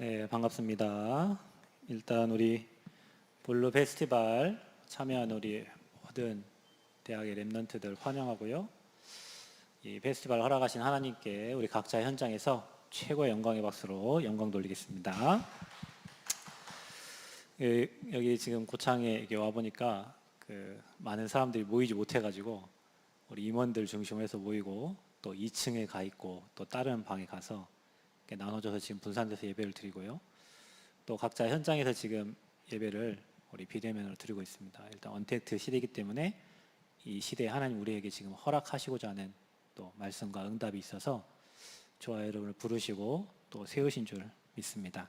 네, 반갑습니다. 일단 우리 블루 페스티벌 참여한 우리 모든 대학의 랩런트들 환영하고요. 이 페스티벌 허락하신 하나님께 우리 각자 현장에서 최고의 영광의 박수로 영광 돌리겠습니다. 여기 지금 고창에 와 보니까 많은 사람들이 모이지 못해가지고 우리 임원들 중심으로 해서 모이고 또 2층에 가 있고 또 다른 방에 가서 나눠져서 지금 분산돼서 예배를 드리고요. 또 각자 현장에서 지금 예배를 우리 비대면으로 드리고 있습니다. 일단 언택트 시대이기 때문에 이 시대에 하나님 우리에게 지금 허락하시고자 하는 또 말씀과 응답이 있어서 저와 여러분을 부르시고 또 세우신 줄 믿습니다.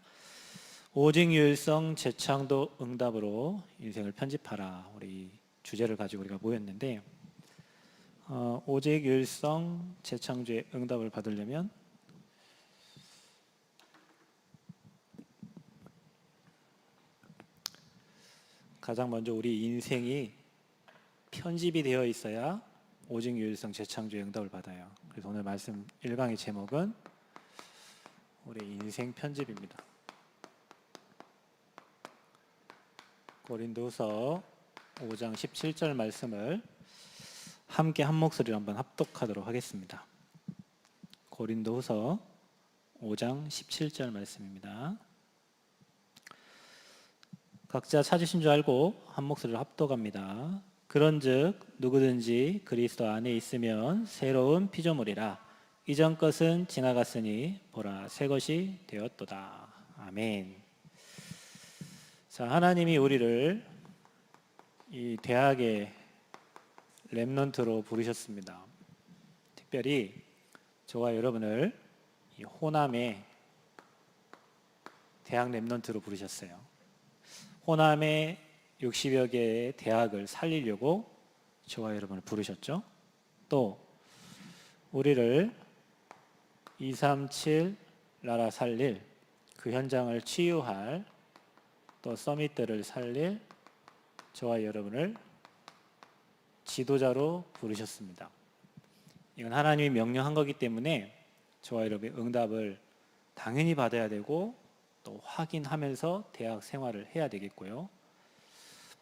오직 유일성 재창도 응답으로 인생을 편집하라, 우리 주제를 가지고 우리가 모였는데, 오직 유일성 재창조의 응답을 받으려면 가장 먼저 우리 인생이 편집이 되어 있어야 오직 유일성 재창조의 응답을 받아요. 그래서 오늘 말씀 1강의 제목은 우리 인생 편집입니다. 고린도후서 5장 17절 말씀을 함께 한 목소리로 한번 합독하도록 하겠습니다. 고린도후서 5장 17절 말씀입니다. 각자 찾으신 줄 알고 한 목소리로 합독합니다. 그런즉 누구든지 그리스도 안에 있으면 새로운 피조물이라. 이전 것은 지나갔으니 보라 새 것이 되었도다. 아멘. 자, 하나님이 우리를 이 대학의 렘넌트로 부르셨습니다. 특별히 저와 여러분을 이 호남의 대학 렘넌트로 부르셨어요. 호남의 60여 개의 대학을 살리려고 저와 여러분을 부르셨죠. 또 우리를 237 나라 살릴 그 현장을 치유할 또 서밋들을 살릴 저와 여러분을 지도자로 부르셨습니다. 이건 하나님이 명령한 거기 때문에 저와 여러분의 응답을 당연히 받아야 되고 또 확인하면서 대학 생활을 해야 되겠고요.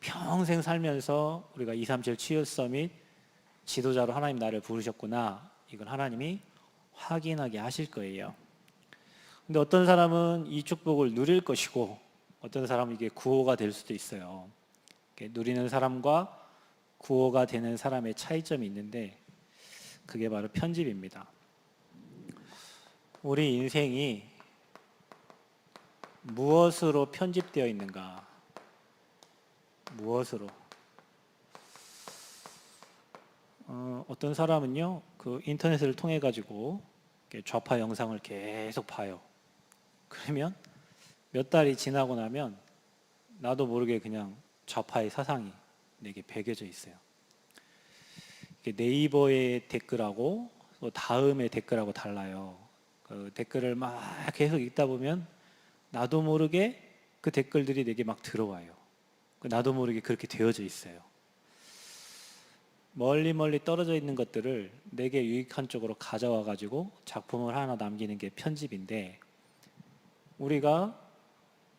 평생 살면서 우리가 237 치유 서밋 지도자로 하나님 나를 부르셨구나, 이걸 하나님이 확인하게 하실 거예요. 근데 어떤 사람은 이 축복을 누릴 것이고 어떤 사람은 이게 구호가 될 수도 있어요. 누리는 사람과 구호가 되는 사람의 차이점이 있는데 그게 바로 편집입니다. 우리 인생이 무엇으로 편집되어 있는가? 무엇으로? 어떤 사람은요, 인터넷을 통해 가지고 좌파 영상을 계속 봐요. 그러면 몇 달이 지나고 나면 나도 모르게 그냥 좌파의 사상이 내게 배겨져 있어요. 네이버의 댓글하고 또 다음의 댓글하고 달라요. 그 댓글을 막 계속 읽다 보면 나도 모르게 그 댓글들이 내게 막 들어와요. 나도 모르게 그렇게 되어져 있어요. 멀리 떨어져 있는 것들을 내게 유익한 쪽으로 가져와 가지고 작품을 하나 남기는 게 편집인데, 우리가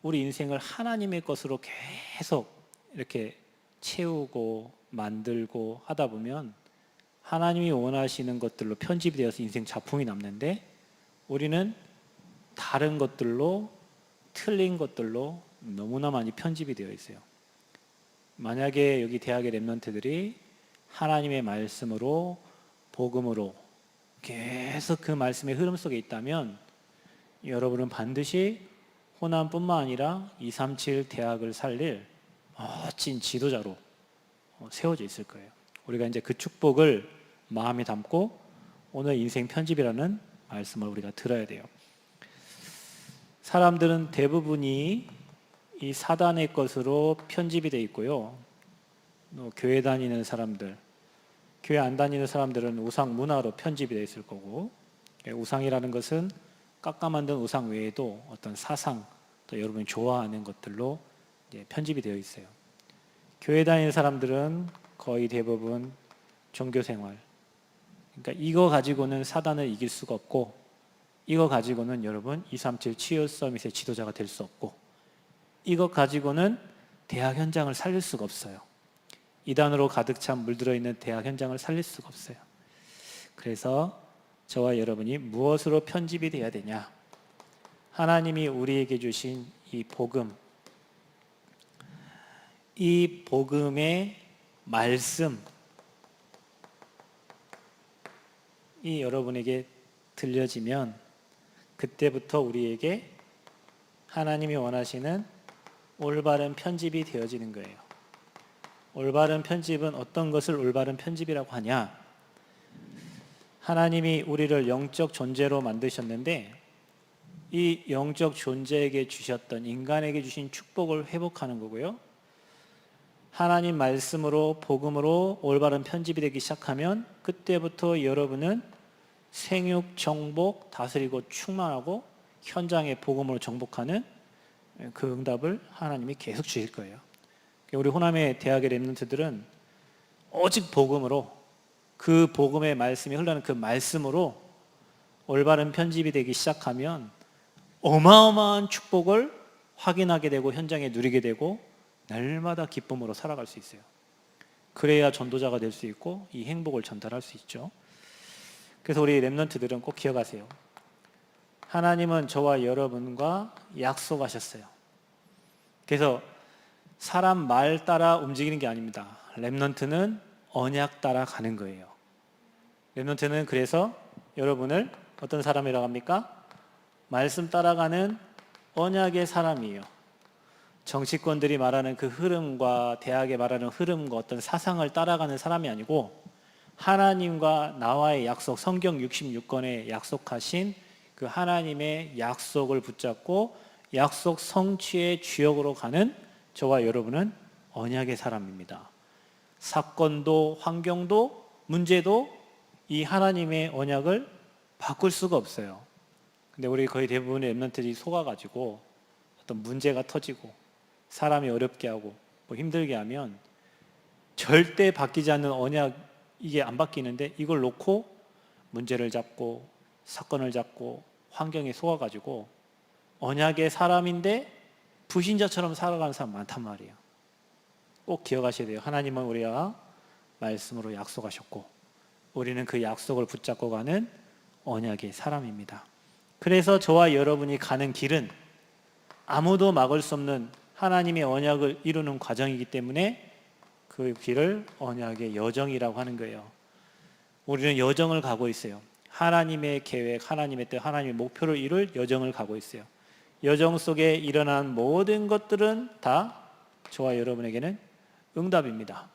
우리 인생을 하나님의 것으로 계속 이렇게 채우고 만들고 하다 보면 하나님이 원하시는 것들로 편집이 되어서 인생 작품이 남는데, 우리는 다른 것들로, 틀린 것들로 너무나 많이 편집이 되어 있어요. 만약에 여기 대학의 렘넌트들이 하나님의 말씀으로, 복음으로 계속 그 말씀의 흐름 속에 있다면 여러분은 반드시 호남뿐만 아니라 237 대학을 살릴 멋진 지도자로 세워져 있을 거예요. 우리가 이제 그 축복을 마음에 담고 오늘 인생 편집이라는 말씀을 우리가 들어야 돼요. 사람들은 대부분이 이 사단의 것으로 편집이 되어 있고요. 교회 다니는 사람들, 교회 안 다니는 사람들은 우상 문화로 편집이 되어 있을 거고, 우상이라는 것은 깎아 만든 우상 외에도 어떤 사상, 또 여러분이 좋아하는 것들로 이제 편집이 되어 있어요. 교회 다니는 사람들은 거의 대부분 종교 생활, 그러니까 이거 가지고는 사단을 이길 수가 없고 이거 가지고는 여러분 237 치유 서밋의 지도자가 될 수 없고, 이거 가지고는 대학 현장을 살릴 수가 없어요. 이단으로 가득 찬 물들어 있는 대학 현장을 살릴 수가 없어요. 그래서 저와 여러분이 무엇으로 편집이 돼야 되냐? 하나님이 우리에게 주신 이 복음, 이 복음의 말씀, 이 여러분에게 들려지면 그때부터 우리에게 하나님이 원하시는 올바른 편집이 되어지는 거예요. 올바른 편집은 어떤 것을 올바른 편집이라고 하냐? 하나님이 우리를 영적 존재로 만드셨는데 이 영적 존재에게 주셨던, 인간에게 주신 축복을 회복하는 거고요. 하나님 말씀으로, 복음으로 올바른 편집이 되기 시작하면 그때부터 여러분은 생육, 정복, 다스리고 충만하고 현장의 복음으로 정복하는 그 응답을 하나님이 계속 주실 거예요. 우리 호남의 대학의 랩런트들은 오직 복음으로, 그 복음의 말씀이 흘러가는 그 말씀으로 올바른 편집이 되기 시작하면 어마어마한 축복을 확인하게 되고 현장에 누리게 되고 날마다 기쁨으로 살아갈 수 있어요. 그래야 전도자가 될 수 있고 이 행복을 전달할 수 있죠. 그래서 우리 랩런트들은 꼭 기억하세요. 하나님은 저와 여러분과 약속하셨어요. 그래서 사람 말 따라 움직이는 게 아닙니다. 랩런트는 언약 따라 가는 거예요. 랩런트는 그래서 여러분을 어떤 사람이라고 합니까? 말씀 따라가는 언약의 사람이에요. 정치권들이 말하는 그 흐름과 대학에 말하는 흐름과 어떤 사상을 따라가는 사람이 아니고 하나님과 나와의 약속, 성경 66권에 약속하신 그 하나님의 약속을 붙잡고 약속 성취의 주역으로 가는 저와 여러분은 언약의 사람입니다. 사건도 환경도 문제도 이 하나님의 언약을 바꿀 수가 없어요. 근데 우리 거의 대부분의 랩런트들이 속아가지고 어떤 문제가 터지고 사람이 어렵게 하고 뭐 힘들게 하면 절대 바뀌지 않는 언약, 이게 안 바뀌는데 이걸 놓고 문제를 잡고 사건을 잡고 환경에 속아가지고 언약의 사람인데 불신자처럼 살아가는 사람 많단 말이에요. 꼭 기억하셔야 돼요. 하나님은 우리와 말씀으로 약속하셨고 우리는 그 약속을 붙잡고 가는 언약의 사람입니다. 그래서 저와 여러분이 가는 길은 아무도 막을 수 없는 하나님의 언약을 이루는 과정이기 때문에 그 길을 언약의 여정이라고 하는 거예요. 우리는 여정을 가고 있어요. 하나님의 계획, 하나님의 뜻, 하나님의 목표를 이룰 여정을 가고 있어요. 여정 속에 일어난 모든 것들은 다 저와 여러분에게는 응답입니다.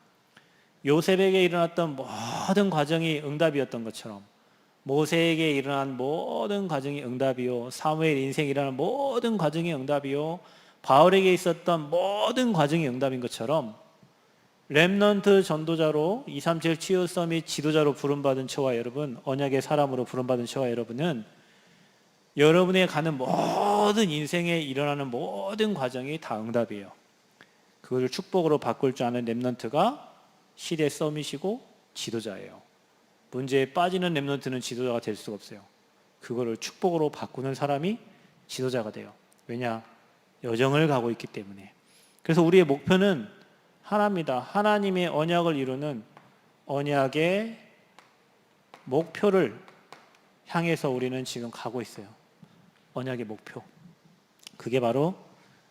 요셉에게 일어났던 모든 과정이 응답이었던 것처럼 모세에게 일어난 모든 과정이 응답이요, 사무엘 인생에 일어난 모든 과정이 응답이요, 바울에게 있었던 모든 과정이 응답인 것처럼 렘넌트 전도자로 237 치유 서밋 지도자로 부름받은 저와 여러분, 언약의 사람으로 부름받은 저와 여러분은 여러분의 가는 모든 인생에 일어나는 모든 과정이 다 응답이에요. 그것을 축복으로 바꿀 줄 아는 렘넌트가 시대 서밋이고 지도자예요. 문제에 빠지는 렘넌트는 지도자가 될 수가 없어요. 그거를 축복으로 바꾸는 사람이 지도자가 돼요. 왜냐? 여정을 가고 있기 때문에. 그래서 우리의 목표는 하나입니다. 하나님의 언약을 이루는 언약의 목표를 향해서 우리는 지금 가고 있어요. 언약의 목표. 그게 바로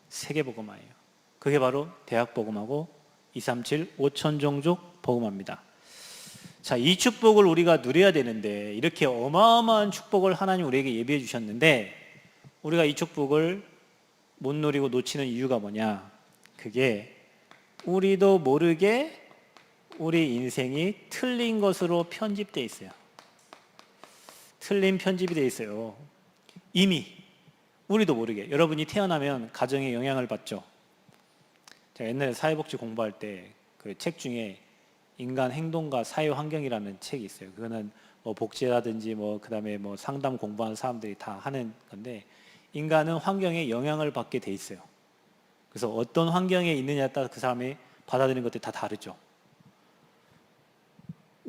세계복음화예요. 그게 바로 대학복음화고 237 5천종족 복음화입니다. 자, 이 축복을 우리가 누려야 되는데 이렇게 어마어마한 축복을 하나님 우리에게 예비해 주셨는데 우리가 이 축복을 못 누리고 놓치는 이유가 뭐냐? 그게 우리도 모르게 우리 인생이 틀린 것으로 편집되어 있어요. 틀린 편집이 되어 있어요. 이미 우리도 모르게. 여러분이 태어나면 가정에 영향을 받죠. 제가 옛날에 사회복지 공부할 때 그 책 중에 인간 행동과 사회 환경이라는 책이 있어요. 그거는 뭐 복지라든지 뭐 그다음에 뭐 상담 공부하는 사람들이 다 하는 건데 인간은 환경에 영향을 받게 돼 있어요. 그래서 어떤 환경에 있느냐에 따라 그 사람이 받아들이는 것들이 다 다르죠.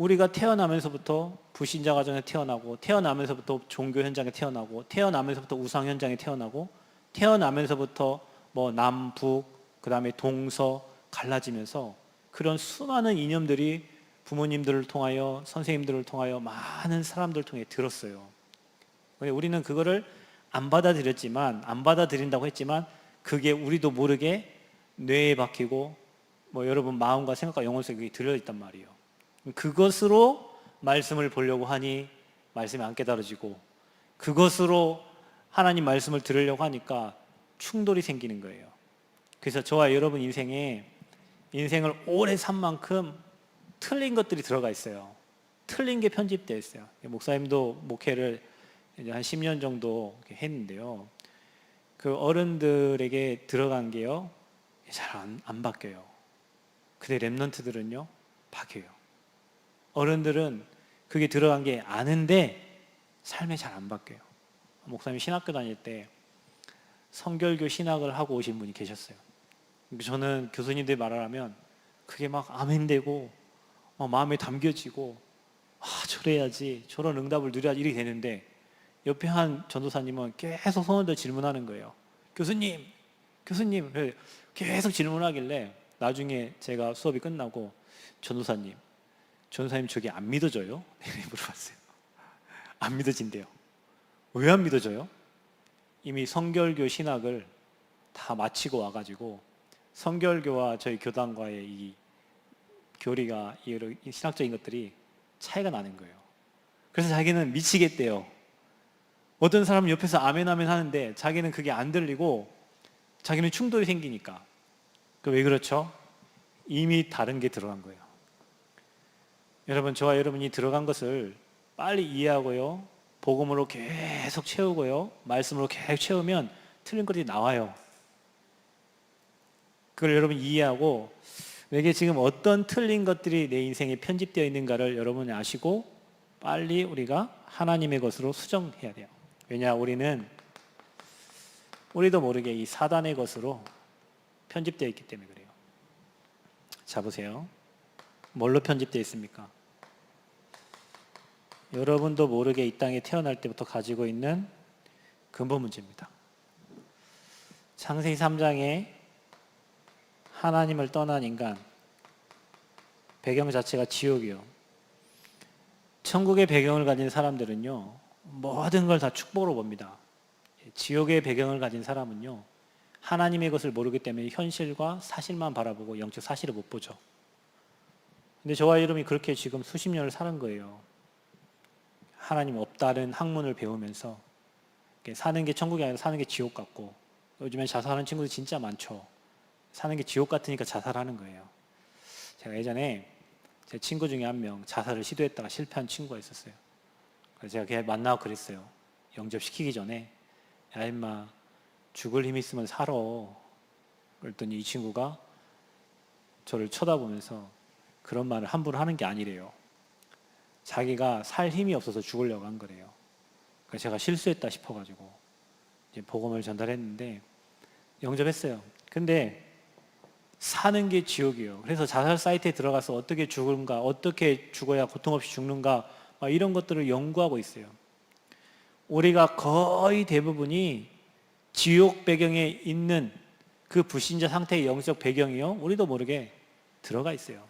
우리가 태어나면서부터 불신자 가정에 태어나고, 태어나면서부터 종교 현장에 태어나고, 태어나면서부터 우상 현장에 태어나고, 태어나면서부터 뭐 남북, 그 다음에 동서 갈라지면서 그런 수많은 이념들이 부모님들을 통하여, 선생님들을 통하여, 많은 사람들을 통해 들었어요. 우리는 그거를 안 받아들였지만, 안 받아들인다고 했지만 그게 우리도 모르게 뇌에 박히고 뭐 여러분 마음과 생각과 영혼 속에 들어있단 말이에요. 그것으로 말씀을 보려고 하니 말씀이 안 깨달아지고, 그것으로 하나님 말씀을 들으려고 하니까 충돌이 생기는 거예요. 그래서 저와 여러분 인생을 오래 산 만큼 틀린 것들이 들어가 있어요. 틀린 게 편집되어 있어요. 목사님도 목회를 이제 한 10년 정도 했는데요. 그 어른들에게 들어간 게요, 잘 안 바뀌어요. 근데 랩런트들은요, 바뀌어요. 어른들은 그게 들어간 게 아는데 삶에 잘 안 바뀌어요. 목사님 신학교 다닐 때 성결교 신학을 하고 오신 분이 계셨어요. 저는 교수님들 말을 하면 그게 막 아멘되고 마음에 담겨지고, 저래야지, 저런 응답을 누려야지 이렇게 되는데, 옆에 한 전도사님은 계속 손을 질문하는 거예요. 교수님 계속 질문하길래 나중에 제가 수업이 끝나고 전도사님 저게 안 믿어져요? 물어봤어요. 안 믿어진대요. 왜 안 믿어져요? 이미 성결교 신학을 다 마치고 와가지고 성결교와 저희 교단과의 이 교리가, 이 신학적인 것들이 차이가 나는 거예요. 그래서 자기는 미치겠대요. 어떤 사람은 옆에서 아멘 아멘 하는데 자기는 그게 안 들리고 자기는 충돌이 생기니까. 왜 그렇죠? 이미 다른 게 들어간 거예요. 여러분, 저와 여러분이 들어간 것을 빨리 이해하고요, 복음으로 계속 채우고요, 말씀으로 계속 채우면 틀린 것들이 나와요. 그걸 여러분 이해하고 내게 지금 어떤 틀린 것들이 내 인생에 편집되어 있는가를 여러분이 아시고 빨리 우리가 하나님의 것으로 수정해야 돼요. 왜냐, 우리도 모르게 이 사단의 것으로 편집되어 있기 때문에 그래요. 자, 보세요. 뭘로 편집되어 있습니까? 여러분도 모르게 이 땅에 태어날 때부터 가지고 있는 근본 문제입니다. 창세기 3장에 하나님을 떠난 인간, 배경 자체가 지옥이요. 천국의 배경을 가진 사람들은요, 모든 걸 다 축복으로 봅니다. 지옥의 배경을 가진 사람은요, 하나님의 것을 모르기 때문에 현실과 사실만 바라보고 영적 사실을 못 보죠. 근데 저와 여러분이 그렇게 지금 수십 년을 사는 거예요. 하나님 없다는 학문을 배우면서 사는 게 천국이 아니라 사는 게 지옥 같고, 요즘에 자살하는 친구들 진짜 많죠. 사는 게 지옥 같으니까 자살하는 거예요. 제가 예전에 제 친구 중에 한 명 자살을 시도했다가 실패한 친구가 있었어요. 그래서 제가 걔 만나고 그랬어요. 영접시키기 전에, 야 임마, 죽을 힘 있으면 살아. 그랬더니 이 친구가 저를 쳐다보면서 그런 말을 함부로 하는 게 아니래요. 자기가 살 힘이 없어서 죽으려고 한 거래요. 그래서 제가 실수했다 싶어가지고 이제 복음을 전달했는데 영접했어요. 근데 사는 게 지옥이에요. 그래서 자살 사이트에 들어가서 어떻게 죽은가, 어떻게 죽어야 고통 없이 죽는가, 막 이런 것들을 연구하고 있어요. 우리가 거의 대부분이 지옥 배경에 있는 그 불신자 상태의 영적 배경이요, 우리도 모르게 들어가 있어요.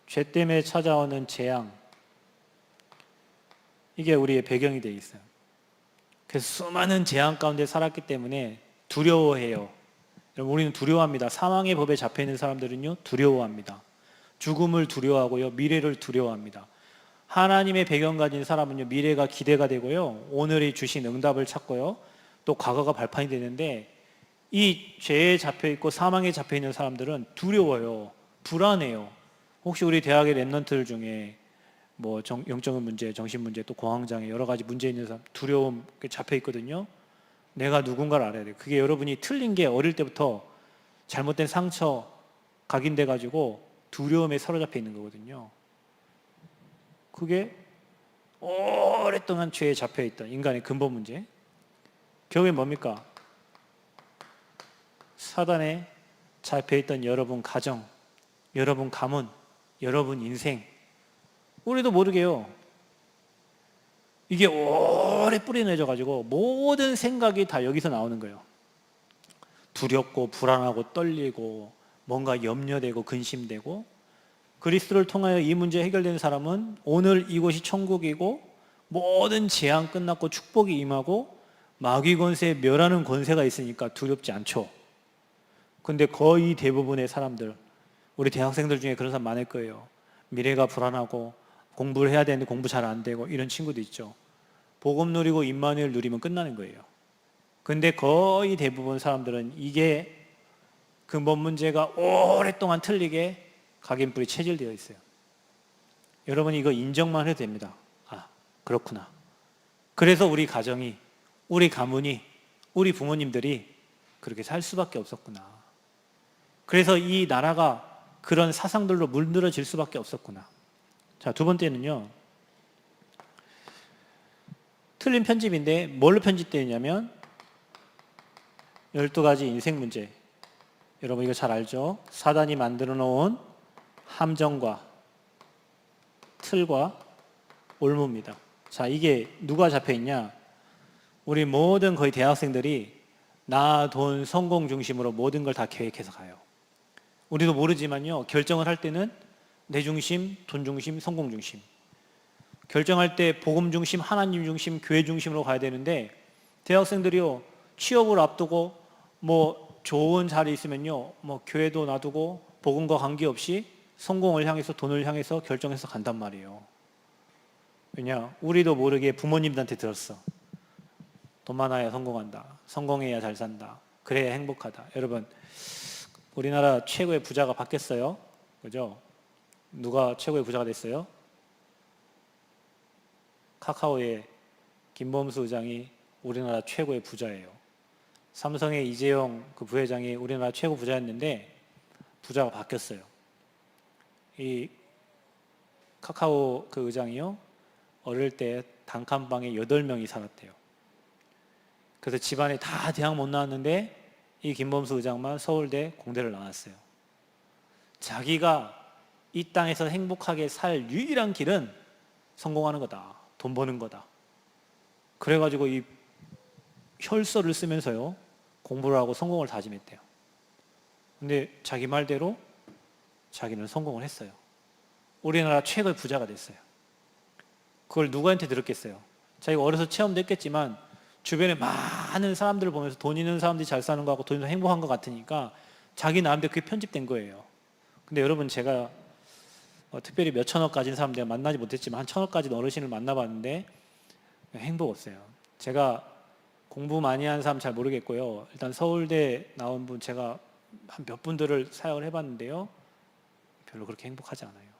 죄 때문에 찾아오는 재앙, 이게 우리의 배경이 되어 있어요. 그래서 수많은 재앙 가운데 살았기 때문에 두려워해요. 여러분, 우리는 두려워합니다. 사망의 법에 잡혀있는 사람들은요, 두려워합니다. 죽음을 두려워하고요, 미래를 두려워합니다. 하나님의 배경 가진 사람은요, 미래가 기대가 되고요, 오늘이 주신 응답을 찾고요, 또 과거가 발판이 되는데, 이 죄에 잡혀있고 사망에 잡혀있는 사람들은 두려워요. 불안해요. 혹시 우리 대학의 랩런트들 중에 뭐 영적인 문제, 정신 문제, 또 공황장애, 여러 가지 문제 있는 사람, 두려움 잡혀있거든요. 내가 누군가를 알아야 돼요. 그게 여러분이 틀린 게 어릴 때부터 잘못된 상처 각인돼 가지고 두려움에 사로잡혀 있는 거거든요. 그게 오랫동안 죄에 잡혀있던 인간의 근본 문제. 결국엔 뭡니까? 사단에 잡혀있던 여러분 가정, 여러분 가문, 여러분 인생, 우리도 모르게요. 이게 오래 뿌리내져가지고 모든 생각이 다 여기서 나오는 거예요. 두렵고 불안하고 떨리고 뭔가 염려되고 근심되고, 그리스도를 통하여 이 문제 해결된 사람은 오늘 이곳이 천국이고 모든 재앙 끝났고 축복이 임하고 마귀 권세에 멸하는 권세가 있으니까 두렵지 않죠. 근데 거의 대부분의 사람들, 우리 대학생들 중에 그런 사람 많을 거예요. 미래가 불안하고 공부를 해야 되는데 공부 잘 안 되고 이런 친구도 있죠. 복음 누리고 임마누엘 누리면 끝나는 거예요. 근데 거의 대부분 사람들은 이게 근본 문제가 오랫동안 틀리게 각인뿔이 체질되어 있어요. 여러분 이거 인정만 해도 됩니다. 아, 그렇구나. 그래서 우리 가정이, 우리 가문이, 우리 부모님들이 그렇게 살 수밖에 없었구나. 그래서 이 나라가 그런 사상들로 물들어질 수밖에 없었구나. 자, 두 번째는요. 틀린 편집인데 뭘로 편집되어 있냐면 12가지 인생 문제. 여러분 이거 잘 알죠? 사단이 만들어 놓은 함정과 틀과 올무입니다. 자, 이게 누가 잡혀 있냐? 우리 모든 거의 대학생들이 나, 돈, 성공 중심으로 모든 걸 다 계획해서 가요. 우리도 모르지만요, 결정을 할 때는 내 중심, 돈 중심, 성공 중심. 결정할 때 복음 중심, 하나님 중심, 교회 중심으로 가야 되는데, 대학생들이요, 취업을 앞두고 뭐 좋은 자리 있으면요, 뭐 교회도 놔두고 복음과 관계없이 성공을 향해서, 돈을 향해서 결정해서 간단 말이에요. 왜냐? 우리도 모르게 부모님들한테 들었어. 돈 많아야 성공한다. 성공해야 잘 산다. 그래야 행복하다. 여러분, 우리나라 최고의 부자가 바뀌었어요. 그죠? 누가 최고의 부자가 됐어요? 카카오의 김범수 의장이 우리나라 최고의 부자예요. 삼성의 이재용 그 부회장이 우리나라 최고 부자였는데 부자가 바뀌었어요. 이 카카오 그 의장이요, 어릴 때 단칸방에 8명이 살았대요. 그래서 집안에 다 대학 못 나왔는데 이 김범수 의장만 서울대 공대를 나왔어요. 자기가 이 땅에서 행복하게 살 유일한 길은 성공하는 거다. 돈 버는 거다. 그래가지고 이 혈서를 쓰면서요, 공부를 하고 성공을 다짐했대요. 근데 자기 말대로 자기는 성공을 했어요. 우리나라 최고의 부자가 됐어요. 그걸 누구한테 들었겠어요? 자기가 어려서 체험도 했겠지만 주변에 많은 사람들을 보면서 돈 있는 사람들이 잘 사는 거 같고 돈 있는 행복한 것 같으니까 자기 나름대로 그게 편집된 거예요. 근데 여러분, 제가 특별히 몇 천억 가진 사람 내가 만나지 못했지만 한 천억 가진 어르신을 만나봤는데 행복 없어요. 제가 공부 많이 한 사람 잘 모르겠고요. 일단 서울대 나온 분 제가 한 몇 분들을 사역을 해봤는데요, 별로 그렇게 행복하지 않아요.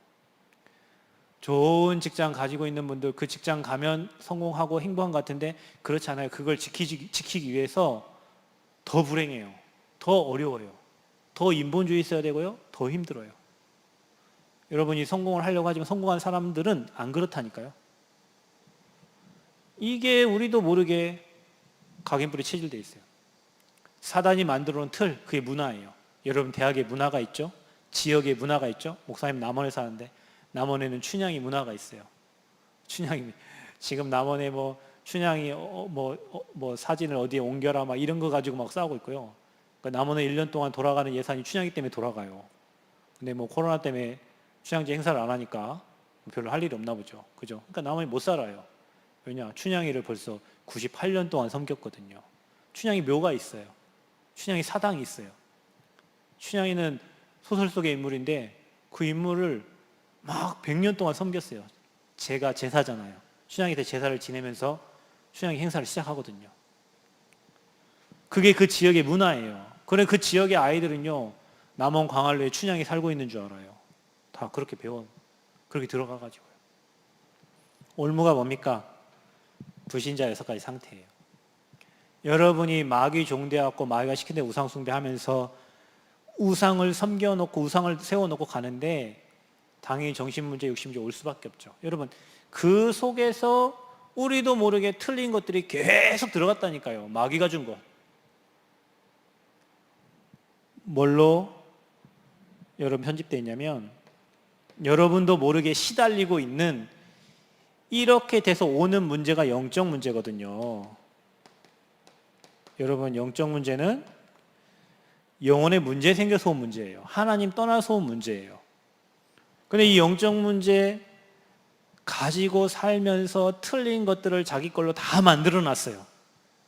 좋은 직장 가지고 있는 분들, 그 직장 가면 성공하고 행복한 것 같은데 그렇지 않아요. 그걸 지키기 위해서 더 불행해요. 더 어려워요. 더 인본주의 있어야 되고요. 더 힘들어요. 여러분이 성공을 하려고 하지만 성공한 사람들은 안 그렇다니까요. 이게 우리도 모르게 각인뿔이 체질되어 있어요. 사단이 만들어 놓은 틀, 그게 문화예요. 여러분 대학에 문화가 있죠? 지역에 문화가 있죠? 목사님 남원에 사는데 남원에는 춘향이 문화가 있어요. 춘향이 지금 남원에 뭐 춘향이 뭐 사진을 어디에 옮겨라 막 이런 거 가지고 막 싸우고 있고요. 그러니까 남원에 1년 동안 돌아가는 예산이 춘향이 때문에 돌아가요. 근데 뭐 코로나 때문에 춘향제 행사를 안 하니까 별로 할 일이 없나 보죠. 그죠? 그러니까 남원이 못 살아요. 왜냐? 춘향이를 벌써 98년 동안 섬겼거든요. 춘향이 묘가 있어요. 춘향이 사당이 있어요. 춘향이는 소설 속의 인물인데 그 인물을 막 100년 동안 섬겼어요. 제가 제사잖아요. 춘향이 때 제사를 지내면서 춘향이 행사를 시작하거든요. 그게 그 지역의 문화예요. 그래 그 지역의 아이들은요, 남원 광안리에 춘향이 살고 있는 줄 알아요. 다 그렇게 그렇게 들어가가지고요. 올무가 뭡니까? 불신자 6가지 상태예요. 여러분이 마귀 종되었고 마귀가 시킨 대로 우상 숭배하면서 우상을 섬겨놓고 우상을 세워놓고 가는데 당연히 정신문제, 육신문제 올 수밖에 없죠. 여러분, 그 속에서 우리도 모르게 틀린 것들이 계속 들어갔다니까요. 마귀가 준 것. 뭘로 여러분 편집되어 있냐면 여러분도 모르게 시달리고 있는, 이렇게 돼서 오는 문제가 영적 문제거든요. 여러분, 영적 문제는 영혼의 문제 생겨서 온 문제예요. 하나님 떠나서 온 문제예요. 근데 이 영적 문제 가지고 살면서 틀린 것들을 자기 걸로 다 만들어 놨어요.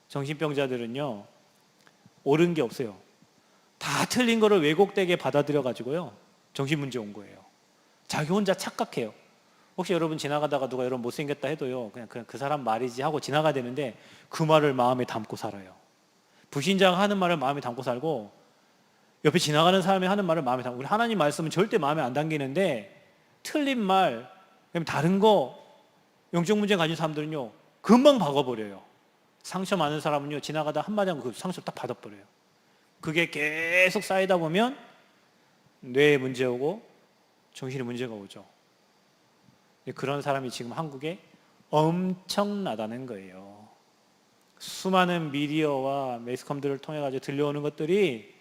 정신병자들은요, 옳은 게 없어요. 다 틀린 거를 왜곡되게 받아들여 가지고요, 정신 문제 온 거예요. 자기 혼자 착각해요. 혹시 여러분 지나가다가 누가 여러분 못생겼다 해도요, 그냥 그 사람 말이지 하고 지나가야 되는데 그 말을 마음에 담고 살아요. 불신자가 하는 말을 마음에 담고 살고, 옆에 지나가는 사람이 하는 말을 마음에 담고, 우리 하나님 말씀은 절대 마음에 안 담기는데 틀린 말, 다른 거, 영적 문제 가진 사람들은요 금방 박아버려요. 상처 많은 사람은요 지나가다 한마디 하면 그 상처 딱 받아버려요. 그게 계속 쌓이다 보면 뇌에 문제 오고 정신에 문제가 오죠. 그런 사람이 지금 한국에 엄청나다는 거예요. 수많은 미디어와 매스컴들을 통해 가지고 들려오는 것들이,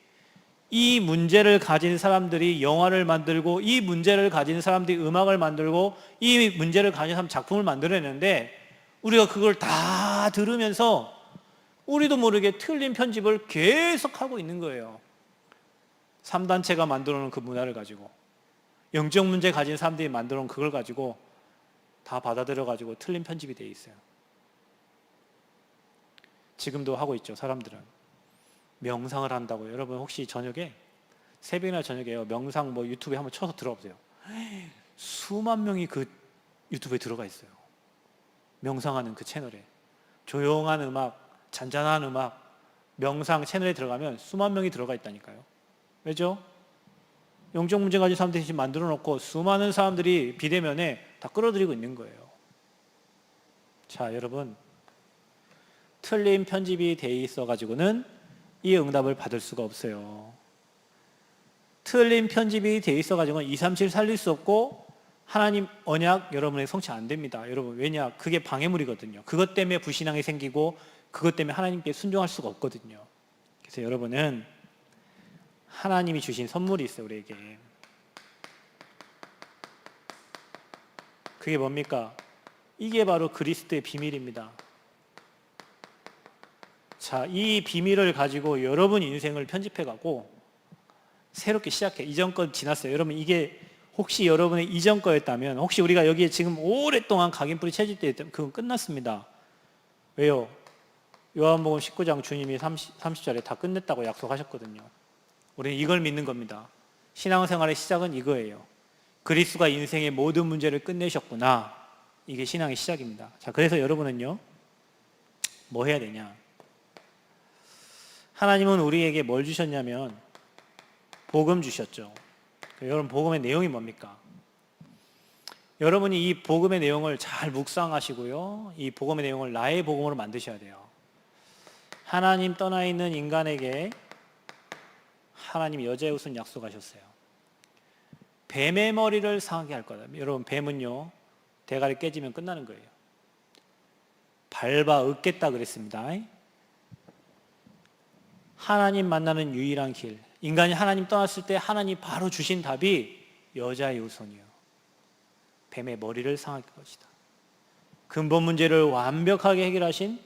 이 문제를 가진 사람들이 영화를 만들고, 이 문제를 가진 사람들이 음악을 만들고, 이 문제를 가진 사람 작품을 만들어내는데, 우리가 그걸 다 들으면서 우리도 모르게 틀린 편집을 계속하고 있는 거예요. 3단체가 만들어 놓은 그 문화를 가지고, 영적 문제 가진 사람들이 만들어 놓은 그걸 가지고 다 받아들여 가지고 틀린 편집이 돼 있어요. 지금도 하고 있죠. 사람들은 명상을 한다고. 여러분 혹시 저녁에, 새벽이나 저녁에 명상 뭐 유튜브에 한번 쳐서 들어보세요. 수만 명이 그 유튜브에 들어가 있어요. 명상하는 그 채널에. 조용한 음악, 잔잔한 음악, 명상 채널에 들어가면 수만 명이 들어가 있다니까요. 왜죠? 영적 문제 가진 사람들이 지금 만들어 놓고 수많은 사람들이 비대면에 다 끌어들이고 있는 거예요. 자, 여러분, 틀린 편집이 돼 있어 가지고는 이 응답을 받을 수가 없어요. 틀린 편집이 돼 있어 가지고는 237 살릴 수 없고, 하나님 언약 여러분에게 성취 안 됩니다. 여러분, 왜냐? 그게 방해물이거든요. 그것 때문에 불신앙이 생기고, 그것 때문에 하나님께 순종할 수가 없거든요. 그래서 여러분은 하나님이 주신 선물이 있어요, 우리에게. 그게 뭡니까? 이게 바로 그리스도의 비밀입니다. 자, 이 비밀을 가지고 여러분 인생을 편집해가고 새롭게 시작해. 이전 건 지났어요. 여러분, 이게 혹시 여러분의 이전 거였다면, 혹시 우리가 여기에 지금 오랫동안 각인뿌리 채집되어 있다면 그건 끝났습니다. 왜요? 요한복음 19장 주님이 30절에 다 끝냈다고 약속하셨거든요. 우리는 이걸 믿는 겁니다. 신앙생활의 시작은 이거예요. 그리스도가 인생의 모든 문제를 끝내셨구나. 이게 신앙의 시작입니다. 자, 그래서 여러분은요, 뭐 해야 되냐? 하나님은 우리에게 뭘 주셨냐면 복음 주셨죠. 여러분, 복음의 내용이 뭡니까? 여러분이 이 복음의 내용을 잘 묵상하시고요, 이 복음의 내용을 나의 복음으로 만드셔야 돼요. 하나님 떠나 있는 인간에게 하나님이 여자의 옷은 약속하셨어요. 뱀의 머리를 상하게 할 거다. 여러분, 뱀은요 대가리 깨지면 끝나는 거예요. 밟아 얻겠다 그랬습니다. 하나님 만나는 유일한 길, 인간이 하나님 떠났을 때 하나님 바로 주신 답이 여자의 후손이요, 뱀의 머리를 상할 것이다. 근본 문제를 완벽하게 해결하신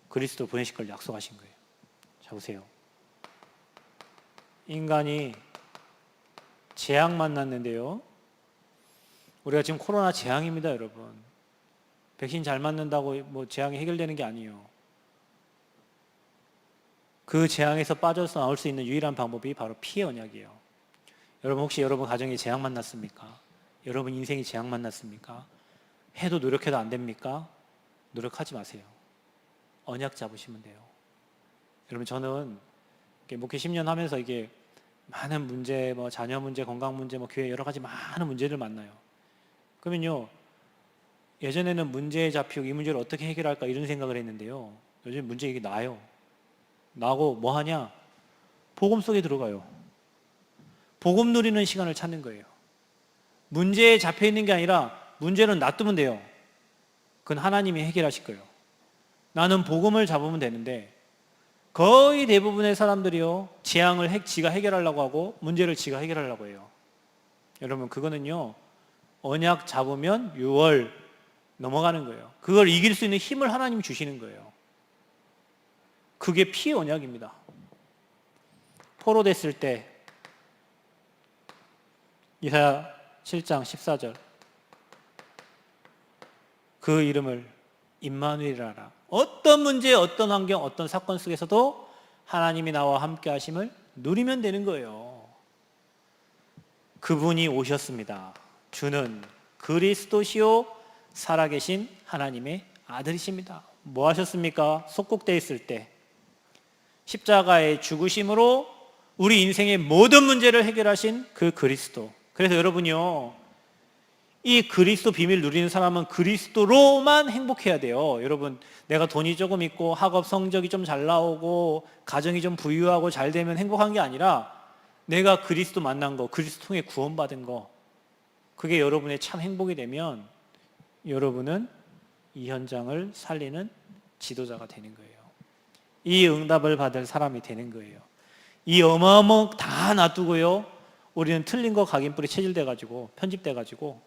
그리스도 보내실 걸 약속하신 거예요. 자, 보세요. 인간이 재앙 만났는데요, 우리가 지금 코로나 재앙입니다. 여러분, 백신 잘 맞는다고 뭐 재앙이 해결되는 게 아니에요. 그 재앙에서 빠져서 나올 수 있는 유일한 방법이 바로 피의 언약이에요. 여러분, 혹시 여러분 가정에 재앙 만났습니까? 여러분 인생이 재앙 만났습니까? 해도 노력해도 안 됩니까? 노력하지 마세요. 언약 잡으시면 돼요. 여러분, 저는 목회 10년 하면서 이게 많은 문제, 뭐 자녀 문제, 건강 문제, 뭐 교회 여러 가지 많은 문제를 만나요. 그러면요, 예전에는 문제에 잡히고 이 문제를 어떻게 해결할까 이런 생각을 했는데요, 요즘 문제 이게 나요. 나고 뭐 하냐? 복음 속에 들어가요. 복음 누리는 시간을 찾는 거예요. 문제에 잡혀 있는 게 아니라 문제는 놔두면 돼요. 그건 하나님이 해결하실 거예요. 나는 복음을 잡으면 되는데, 거의 대부분의 사람들이요, 재앙을 지가 해결하려고 하고 문제를 지가 해결하려고 해요. 여러분 그거는요, 언약 잡으면 6월 넘어가는 거예요. 그걸 이길 수 있는 힘을 하나님이 주시는 거예요. 그게 피의 언약입니다. 포로됐을 때 이사야 7장 14절 그 이름을 임마누엘이라. 어떤 문제, 어떤 환경, 어떤 사건 속에서도 하나님이 나와 함께 하심을 누리면 되는 거예요. 그분이 오셨습니다. 주는 그리스도시요 살아계신 하나님의 아들이십니다. 뭐 하셨습니까? 속국되어 있을 때 십자가의 죽으심으로 우리 인생의 모든 문제를 해결하신 그 그리스도. 그래서 여러분요, 이 그리스도 비밀 누리는 사람은 그리스도로만 행복해야 돼요. 여러분, 내가 돈이 조금 있고 학업 성적이 좀 잘 나오고 가정이 좀 부유하고 잘 되면 행복한 게 아니라 내가 그리스도 만난 거, 그리스도 통해 구원받은 거, 그게 여러분의 참 행복이 되면 여러분은 이 현장을 살리는 지도자가 되는 거예요. 이 응답을 받을 사람이 되는 거예요. 이 어마어마한 다 놔두고요, 우리는 틀린 거 각인뿔이 체질돼가지고 편집돼가지고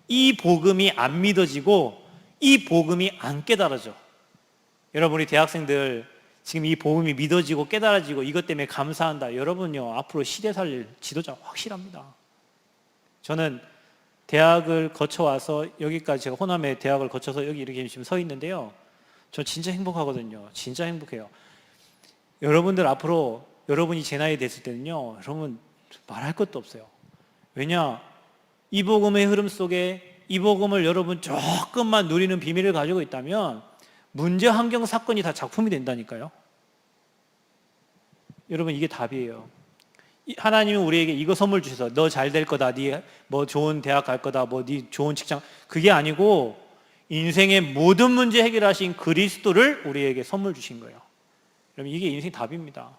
이 복음이 안 믿어지고 이 복음이 안 깨달아져. 여러분, 우리 대학생들 지금 이 복음이 믿어지고 깨달아지고 이것 때문에 감사한다. 여러분요, 앞으로 시대 살릴 지도자 확실합니다. 저는 대학을 거쳐와서 여기까지, 제가 호남의 대학을 거쳐서 여기 이렇게 지금 서 있는데요, 저 진짜 행복하거든요. 진짜 행복해요. 여러분들 앞으로 여러분이 제 나이 됐을 때는요, 여러분 말할 것도 없어요. 왜냐? 이 복음의 흐름 속에 이 복음을 여러분 조금만 누리는 비밀을 가지고 있다면 문제, 환경, 사건이 다 작품이 된다니까요. 여러분, 이게 답이에요. 하나님은 우리에게 이거 선물 주셔서 너 잘 될 거다, 네 뭐 좋은 대학 갈 거다, 뭐 네 좋은 직장, 그게 아니고 인생의 모든 문제 해결하신 그리스도를 우리에게 선물 주신 거예요. 여러분, 이게 인생 답입니다.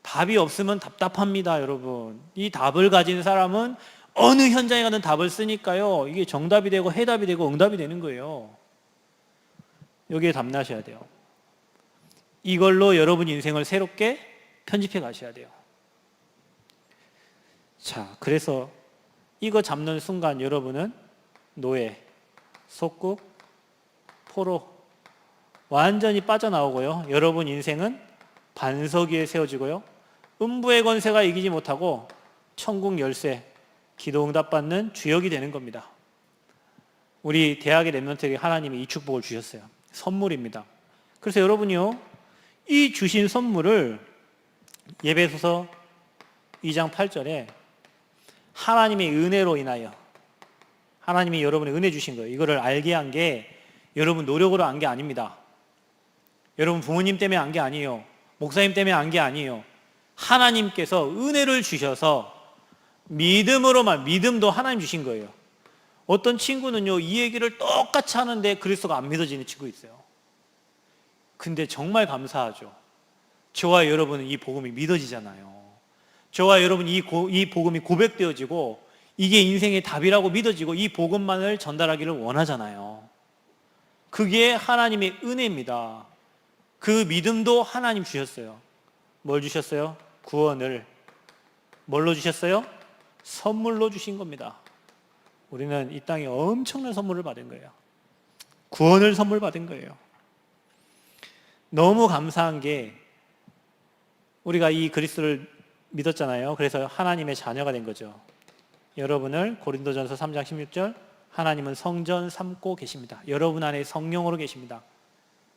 답이 없으면 답답합니다, 여러분. 이 답을 가진 사람은 어느 현장에 가든 답을 쓰니까요, 이게 정답이 되고 해답이 되고 응답이 되는 거예요. 여기에 답나셔야 돼요. 이걸로 여러분 인생을 새롭게 편집해 가셔야 돼요. 자, 그래서 이거 잡는 순간 여러분은 노예, 속국, 포로 완전히 빠져나오고요, 여러분 인생은 반석 위에 세워지고요, 음부의 권세가 이기지 못하고 천국 열쇠, 기도 응답 받는 주역이 되는 겁니다. 우리 대학의 랩런트에게 하나님이 이 축복을 주셨어요. 선물입니다. 그래서 여러분이요, 이 주신 선물을 예배소서 2장 8절에 하나님의 은혜로 인하여, 하나님이 여러분의 은혜 주신 거예요. 이거를 알게 한 게 여러분 노력으로 안 게 아닙니다. 여러분 부모님 때문에 안 게 아니에요. 목사님 때문에 안 게 아니에요. 하나님께서 은혜를 주셔서 믿음으로만, 믿음도 하나님 주신 거예요. 어떤 친구는요, 이 얘기를 똑같이 하는데 그리스도가 안 믿어지는 친구 있어요. 근데 정말 감사하죠. 저와 여러분은 이 복음이 믿어지잖아요. 저와 여러분 이 복음이 고백되어지고 이게 인생의 답이라고 믿어지고 이 복음만을 전달하기를 원하잖아요. 그게 하나님의 은혜입니다. 그 믿음도 하나님 주셨어요. 뭘 주셨어요? 구원을. 뭘로 주셨어요? 선물로 주신 겁니다. 우리는 이 땅에 엄청난 선물을 받은 거예요. 구원을 선물 받은 거예요. 너무 감사한 게 우리가 이 그리스도를 믿었잖아요. 그래서 하나님의 자녀가 된 거죠. 여러분을 고린도전서 3장 16절, 하나님은 성전 삼고 계십니다. 여러분 안에 성령으로 계십니다.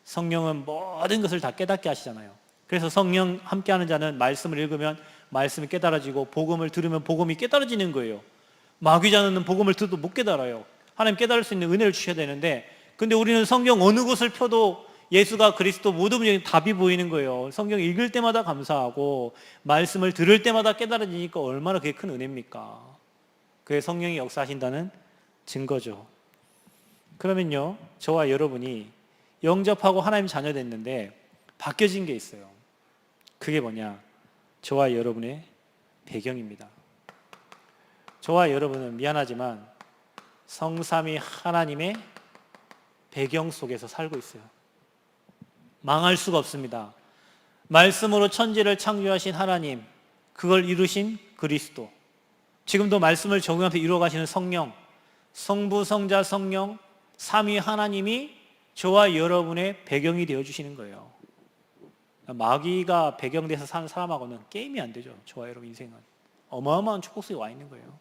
성령은 모든 것을 다 깨닫게 하시잖아요. 그래서 성령 함께하는 자는 말씀을 읽으면 말씀이 깨달아지고 복음을 들으면 복음이 깨달아지는 거예요. 마귀자는 복음을 들어도 못 깨달아요. 하나님 깨달을 수 있는 은혜를 주셔야 되는데, 근데 우리는 성경 어느 곳을 펴도 예수가 그리스도 모든 문제에 답이 보이는 거예요. 성경 읽을 때마다 감사하고 말씀을 들을 때마다 깨달아지니까 얼마나 그게 큰 은혜입니까? 그게 성령이 역사하신다는 증거죠. 그러면요, 저와 여러분이 영접하고 하나님 자녀 됐는데 바뀌어진 게 있어요. 그게 뭐냐? 저와 여러분의 배경입니다. 저와 여러분은 미안하지만 성삼위 하나님의 배경 속에서 살고 있어요. 망할 수가 없습니다. 말씀으로 천지를 창조하신 하나님, 그걸 이루신 그리스도, 지금도 말씀을 적용하면서 이루어가시는 성령, 성부, 성자, 성령, 삼위 하나님이 저와 여러분의 배경이 되어주시는 거예요. 마귀가 배경돼서 사는 사람하고는 게임이 안 되죠. 저와 여러분 인생은. 어마어마한 축복 속에 와 있는 거예요.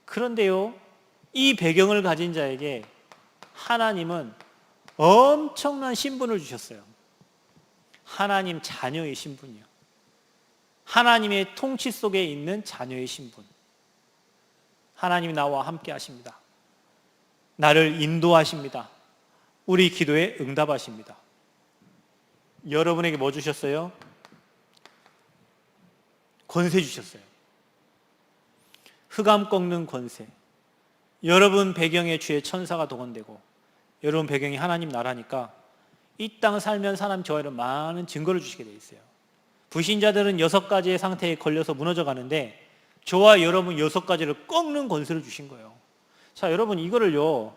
그런데요, 이 배경을 가진 자에게 하나님은 엄청난 신분을 주셨어요. 하나님 자녀의 신분이요. 하나님의 통치 속에 있는 자녀의 신분. 하나님이 나와 함께 하십니다. 나를 인도하십니다. 우리 기도에 응답하십니다. 여러분에게 뭐 주셨어요? 권세 주셨어요. 흑암 꺾는 권세. 여러분 배경에 주의 천사가 동원되고 여러분 배경이 하나님 나라니까 이 땅 살면 사람 저와 여러분 많은 증거를 주시게 돼 있어요. 불신자들은 6가지의 상태에 걸려서 무너져 가는데 저와 여러분 6가지를 꺾는 권세를 주신 거예요. 자, 여러분 이거를요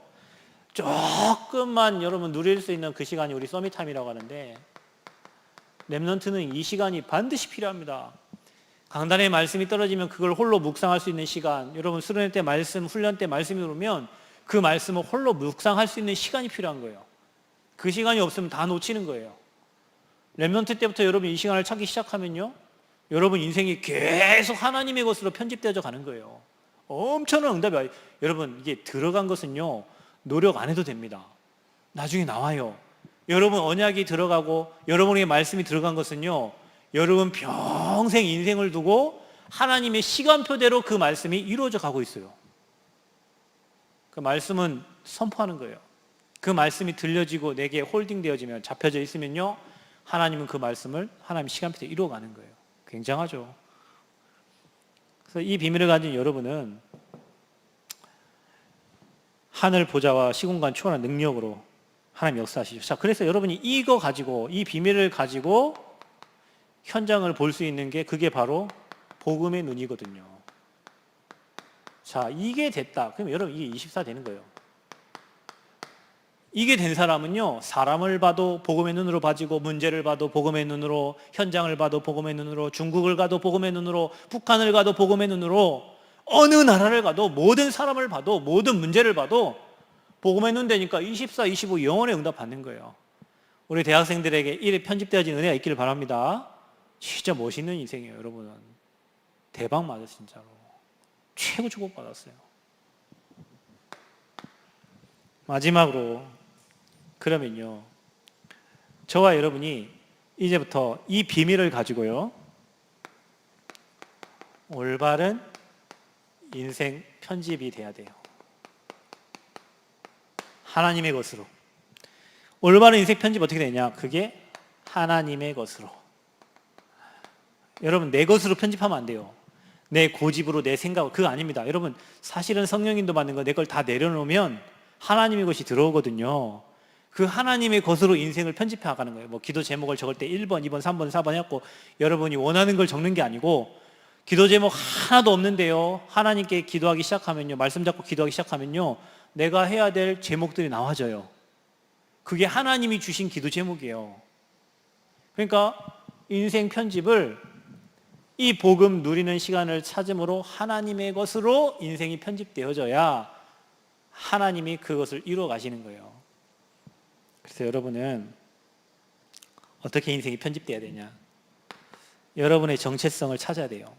조금만 여러분 누릴 수 있는 그 시간이 우리 서밋타임이라고 하는데 렘넌트는 이 시간이 반드시 필요합니다. 강단의 말씀이 떨어지면 그걸 홀로 묵상할 수 있는 시간, 여러분 수련회 때 말씀, 훈련 때 말씀이 오면 그 말씀을 홀로 묵상할 수 있는 시간이 필요한 거예요. 그 시간이 없으면 다 놓치는 거예요. 렘넌트 때부터 여러분 이 시간을 찾기 시작하면요 여러분 인생이 계속 하나님의 것으로 편집되어져 가는 거예요. 엄청난 응답이 와요. 여러분 이게 들어간 것은요 노력 안 해도 됩니다. 나중에 나와요. 여러분 언약이 들어가고 여러분에게 말씀이 들어간 것은요 여러분 평생 인생을 두고 하나님의 시간표대로 그 말씀이 이루어져 가고 있어요. 그 말씀은 선포하는 거예요. 그 말씀이 들려지고 내게 홀딩되어지면 잡혀져 있으면요 하나님은 그 말씀을 하나님 시간표대로 이루어가는 거예요. 굉장하죠. 그래서 이 비밀을 가진 여러분은 하늘 보좌와 시공간 초월한 능력으로 하나님 역사하시죠. 자, 그래서 여러분이 이거 가지고 이 비밀을 가지고 현장을 볼 수 있는 게 그게 바로 복음의 눈이거든요. 자, 이게 됐다. 그럼 여러분 이게 24 되는 거예요. 이게 된 사람은요 사람을 봐도 복음의 눈으로 봐지고 문제를 봐도 복음의 눈으로 현장을 봐도 복음의 눈으로 중국을 가도 복음의 눈으로 북한을 가도 복음의 눈으로 어느 나라를 가도 모든 사람을 봐도 모든 문제를 봐도 복음의 눈 되니까 24, 25 영원히 응답 받는 거예요. 우리 대학생들에게 이래 편집되어진 은혜가 있기를 바랍니다. 진짜 멋있는 인생이에요. 여러분은 대박 맞아 진짜로. 최고 축복받았어요. 마지막으로 그러면요 저와 여러분이 이제부터 이 비밀을 가지고요 올바른 인생 편집이 돼야 돼요. 하나님의 것으로. 올바른 인생 편집 어떻게 되냐? 그게 하나님의 것으로. 여러분 내 것으로 편집하면 안 돼요. 내 고집으로 내 생각으로. 그거 아닙니다. 여러분 사실은 성령인도 받는 거 내 걸 다 내려놓으면 하나님의 것이 들어오거든요. 그 하나님의 것으로 인생을 편집해 나가는 거예요. 뭐 기도 제목을 적을 때 1번, 2번, 3번, 4번 해갖고 여러분이 원하는 걸 적는 게 아니고 기도 제목 하나도 없는데요 하나님께 기도하기 시작하면요 말씀 잡고 기도하기 시작하면요 내가 해야 될 제목들이 나와져요. 그게 하나님이 주신 기도 제목이에요. 그러니까 인생 편집을 이 복음 누리는 시간을 찾음으로 하나님의 것으로 인생이 편집되어져야 하나님이 그것을 이루어 가시는 거예요. 그래서 여러분은 어떻게 인생이 편집돼야 되냐? 여러분의 정체성을 찾아야 돼요.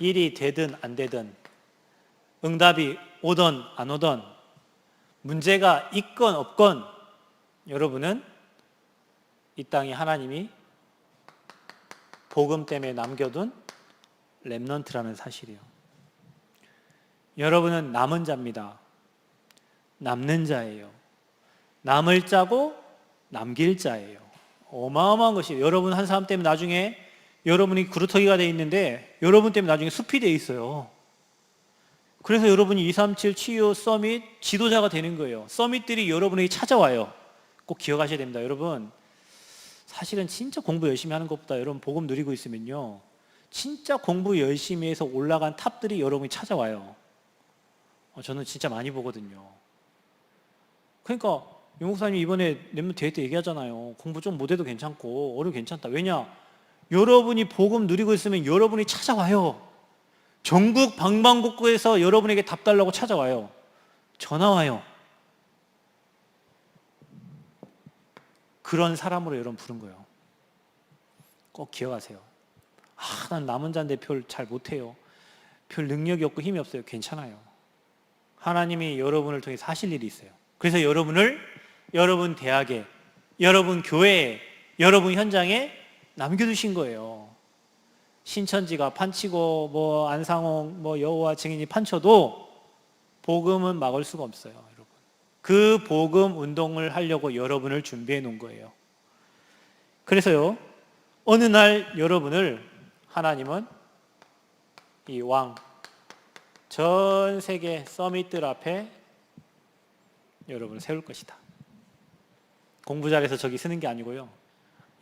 일이 되든 안 되든 응답이 오든 안 오든 문제가 있건 없건 여러분은 이 땅에 하나님이 복음 때문에 남겨둔 렘넌트라는 사실이에요. 여러분은 남은 자입니다. 남는 자예요. 남을 자고 남길 자예요. 어마어마한 것이에요. 여러분 한 사람 때문에 나중에 여러분이 구루터기가 돼 있는데 여러분 때문에 나중에 숲이 돼 있어요. 그래서 여러분이 237 치유 서밋 지도자가 되는 거예요. 서밋들이 여러분에게 찾아와요. 꼭 기억하셔야 됩니다. 여러분 사실은 진짜 공부 열심히 하는 것보다 여러분 복음 누리고 있으면요 진짜 공부 열심히 해서 올라간 탑들이 여러분이 찾아와요. 저는 진짜 많이 보거든요. 그러니까 유 목사님이 이번에 렘넌트 대회 때 얘기하잖아요. 공부 좀 못해도 괜찮고 어려도 괜찮다. 왜냐? 여러분이 복음 누리고 있으면 여러분이 찾아와요. 전국 방방곡곡에서 여러분에게 답 달라고 찾아와요. 전화 와요. 그런 사람으로 여러분 부른 거예요. 꼭 기억하세요. 난 남은 자인데 별 잘 못해요. 별 능력이 없고 힘이 없어요. 괜찮아요. 하나님이 여러분을 통해서 하실 일이 있어요. 그래서 여러분을 여러분 대학에, 여러분 교회에, 여러분 현장에 남겨두신 거예요. 신천지가 판치고 뭐 안상홍 뭐 여호와 증인이 판쳐도 복음은 막을 수가 없어요. 여러분. 그 복음 운동을 하려고 여러분을 준비해 놓은 거예요. 그래서요, 어느 날 여러분을 하나님은 이 왕, 전 세계 서밋들 앞에 여러분을 세울 것이다. 공부 잘해서 저기 쓰는 게 아니고요.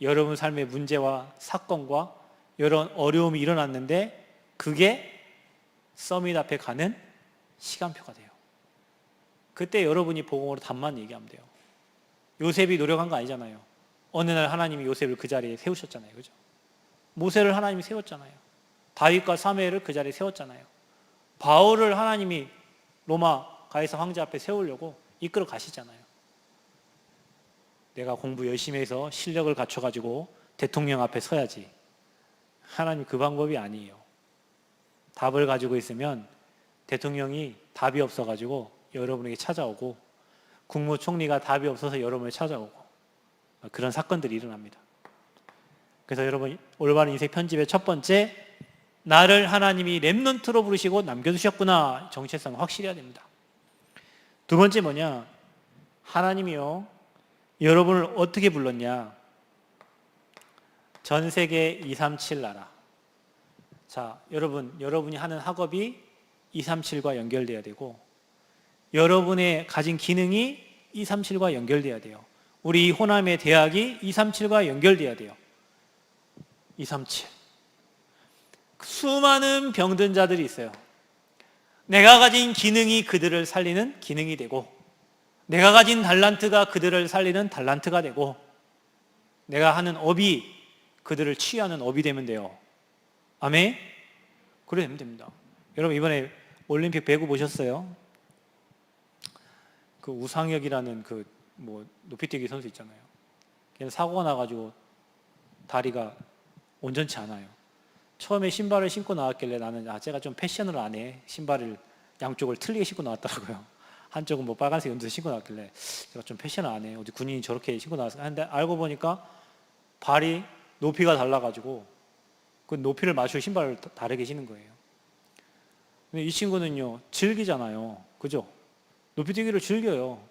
여러분 삶의 문제와 사건과 이런 어려움이 일어났는데 그게 서밋 앞에 가는 시간표가 돼요. 그때 여러분이 복음으로 답만 얘기하면 돼요. 요셉이 노력한 거 아니잖아요. 어느 날 하나님이 요셉을 그 자리에 세우셨잖아요. 그죠? 모세를 하나님이 세웠잖아요. 다윗과 사무엘을 그 자리에 세웠잖아요. 바울을 하나님이 로마 가이사 황제 앞에 세우려고 이끌어 가시잖아요. 내가 공부 열심히 해서 실력을 갖춰가지고 대통령 앞에 서야지. 하나님 그 방법이 아니에요. 답을 가지고 있으면 대통령이 답이 없어가지고 여러분에게 찾아오고 국무총리가 답이 없어서 여러분을 찾아오고 그런 사건들이 일어납니다. 그래서 여러분 올바른 인생 편집의 첫 번째, 나를 하나님이 렘넌트로 부르시고 남겨두셨구나. 정체성을 확실히 해야 됩니다. 두 번째 뭐냐, 하나님이요 여러분을 어떻게 불렀냐, 전 세계 237 나라. 자, 여러분이 하는 학업이 237과 연결돼야 되고 여러분의 가진 기능이 237과 연결돼야 돼요. 우리 호남의 대학이 237과 연결돼야 돼요. 237. 수많은 병든 자들이 있어요. 내가 가진 기능이 그들을 살리는 기능이 되고 내가 가진 달란트가 그들을 살리는 달란트가 되고 내가 하는 업이 그들을 치유하는 업이 되면 돼요. 아멘? 그래 되면 됩니다. 여러분 이번에 올림픽 배구 보셨어요? 그 우상혁이라는 그 뭐 높이뛰기 선수 있잖아요. 걔는 사고가 나가지고 다리가 온전치 않아요. 처음에 신발을 신고 나왔길래 나는 제가 좀 패션을 안 해. 신발을 양쪽을 틀리게 신고 나왔더라고요. 한쪽은 뭐 빨간색 연두색 신고 나왔길래 제가 좀 패션을 안 해. 어디 군인이 저렇게 신고 나왔어. 근데 알고 보니까 발이 높이가 달라가지고 그 높이를 맞추고 신발을 다르게 신는 거예요. 근데 이 친구는요 즐기잖아요. 그죠? 높이뛰기를 즐겨요.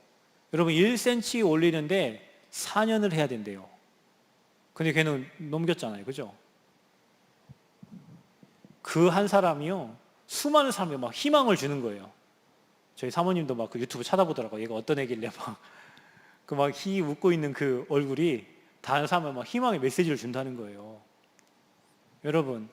여러분 1cm 올리는데 4년을 해야 된대요. 근데 걔는 넘겼잖아요. 그죠? 그 한 사람이요 수많은 사람에게 막 희망을 주는 거예요. 저희 사모님도 막 그 유튜브 찾아보더라고요. 얘가 어떤 애길래 막 그 막 희 웃고 있는 그 얼굴이 다른 사람에 막 희망의 메시지를 준다는 거예요. 여러분,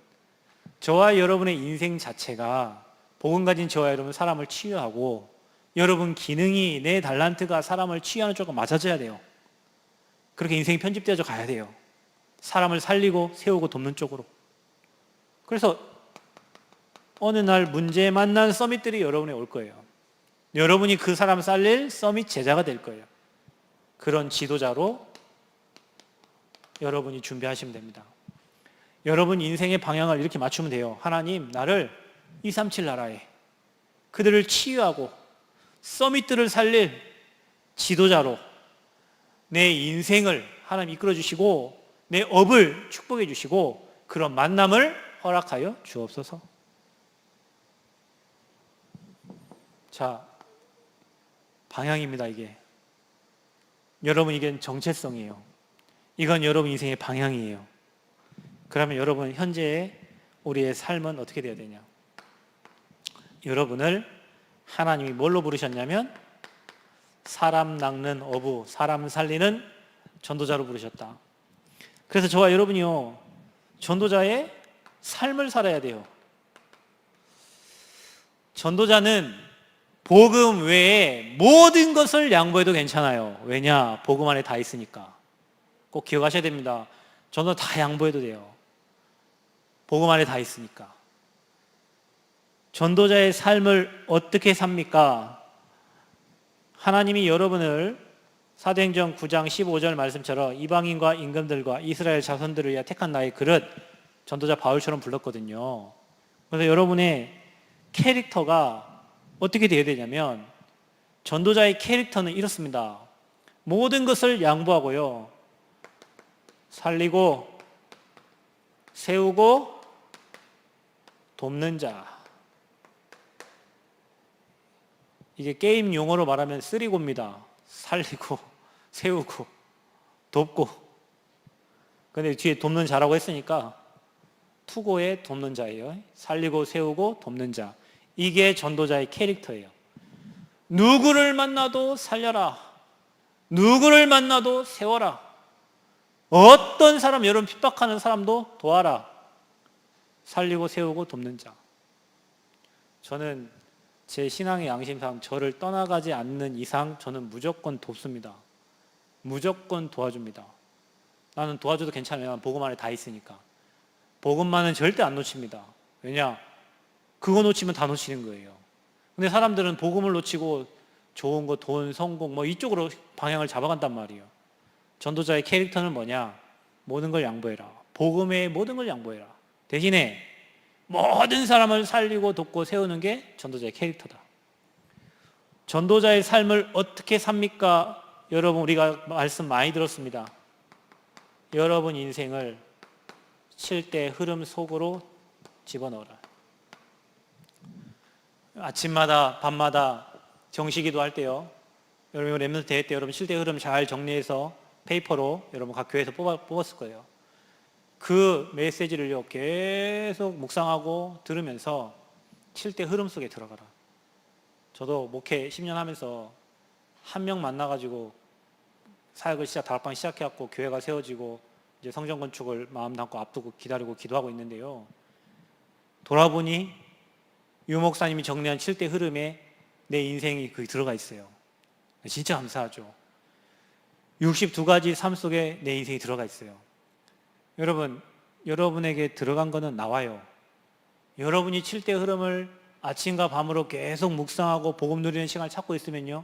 저와 여러분의 인생 자체가 복음 가진 저와 여러분 사람을 치유하고 여러분 기능이 내 달란트가 사람을 치유하는 쪽으로 맞아져야 돼요. 그렇게 인생이 편집되어져 가야 돼요. 사람을 살리고 세우고 돕는 쪽으로. 그래서 어느 날 문제 만난 서밋들이 여러분에 올 거예요. 여러분이 그 사람 살릴 서밋 제자가 될 거예요. 그런 지도자로 여러분이 준비하시면 됩니다. 여러분 인생의 방향을 이렇게 맞추면 돼요. 하나님, 나를 237 나라에 그들을 치유하고 서밋들을 살릴 지도자로 내 인생을 하나님 이끌어 주시고 내 업을 축복해 주시고 그런 만남을 허락하여 주옵소서. 자, 방향입니다. 이게 여러분, 이게 정체성이에요. 이건 여러분 인생의 방향이에요. 그러면 여러분 현재의 우리의 삶은 어떻게 돼야 되냐? 여러분을 하나님이 뭘로 부르셨냐면 사람 낚는 어부, 사람 살리는 전도자로 부르셨다. 그래서 저와 여러분이요 전도자의 삶을 살아야 돼요. 전도자는 복음 외에 모든 것을 양보해도 괜찮아요. 왜냐? 복음 안에 다 있으니까. 꼭 기억하셔야 됩니다. 저는 다 양보해도 돼요. 복음 안에 다 있으니까. 전도자의 삶을 어떻게 삽니까? 하나님이 여러분을 사도행전 9장 15절 말씀처럼 이방인과 임금들과 이스라엘 자손들을 위해 택한 나의 그릇, 전도자 바울처럼 불렀거든요. 그래서 여러분의 캐릭터가 어떻게 되어야 되냐면, 전도자의 캐릭터는 이렇습니다. 모든 것을 양보하고요, 살리고 세우고 돕는 자. 이게 게임 용어로 말하면 쓰리고입니다. 살리고 세우고 돕고. 근데 뒤에 돕는 자라고 했으니까 투고의 돕는 자예요. 살리고 세우고 돕는 자. 이게 전도자의 캐릭터예요. 누구를 만나도 살려라. 누구를 만나도 세워라. 어떤 사람, 여러분 핍박하는 사람도 도와라. 살리고 세우고 돕는 자. 저는 제 신앙의 양심상 저를 떠나가지 않는 이상 저는 무조건 돕습니다. 무조건 도와줍니다. 나는 도와줘도 괜찮아요. 복음 안에 다 있으니까. 복음만은 절대 안 놓칩니다. 왜냐? 그거 놓치면 다 놓치는 거예요. 근데 사람들은 복음을 놓치고 좋은 거, 돈, 성공 뭐 이쪽으로 방향을 잡아간단 말이에요. 전도자의 캐릭터는 뭐냐? 모든 걸 양보해라. 복음의 모든 걸 양보해라. 대신에 모든 사람을 살리고 돕고 세우는 게 전도자의 캐릭터다. 전도자의 삶을 어떻게 삽니까? 여러분, 우리가 말씀 많이 들었습니다. 여러분 인생을 칠대 흐름 속으로 집어넣어라. 아침마다 밤마다 정시기도 할 때요, 여러분 랩런트 대회 때 여러분 칠대 흐름 잘 정리해서 페이퍼로 여러분 각 교회에서 뽑았을 거예요. 그 메시지를요 계속 묵상하고 들으면서 칠대 흐름 속에 들어가라. 저도 목회 10년 하면서 한 명 만나가지고 사역을 다락방 시작해갖고 교회가 세워지고 이제 성전 건축을 마음 담고 앞두고 기다리고 기도하고 있는데요, 돌아보니 유 목사님이 정리한 7대 흐름에 내 인생이 거기 들어가 있어요. 진짜 감사하죠. 62가지 삶 속에 내 인생이 들어가 있어요. 여러분, 여러분에게 들어간 거는 나와요. 여러분이 7대 흐름을 아침과 밤으로 계속 묵상하고 복음 누리는 시간을 찾고 있으면요,